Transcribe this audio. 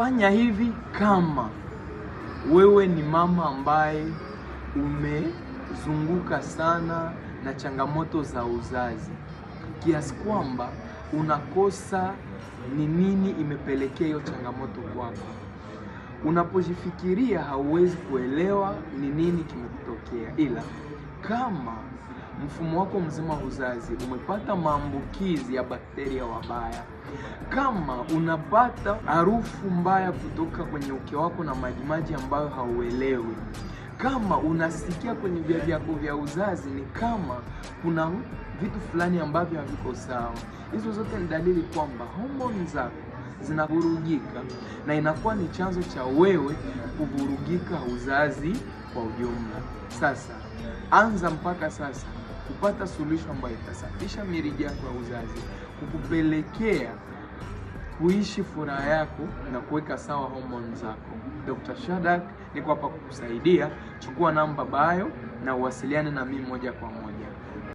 Fanya hivi kama wewe ni mama ambaye umezunguka sana na changamoto za uzazi, kiasi kwamba unakosa ni nini imepelekea hiyo changamoto kwako. Unapojifikiria hauwezi kuelewa ni nini kimekutokea, ila kama mfumo wako mzima wa uzazi umepata maambukizi ya bakteria wabaya, kama unapata harufu mbaya kutoka kwenye uke wako na majimaji ambayo hauelewi, kama unasikia kwenye via vyako vya uzazi ni kama kuna vitu fulani ambavyo haviko sawa, hizo zote ni dalili kwamba homoni zako zinavurugika, na inakuwa ni chanzo cha wewe kuvurugika uzazi kwa ujumla. Sasa anza mpaka sasa kupata suluhisho ambayo itasafisha mirija yako ya uzazi, kukupelekea kuishi furaha yako na kuweka sawa homoni zako. Dr. Shadrack niko hapa kukusaidia. Chukua namba bayo na uwasiliane na mimi moja kwa moja.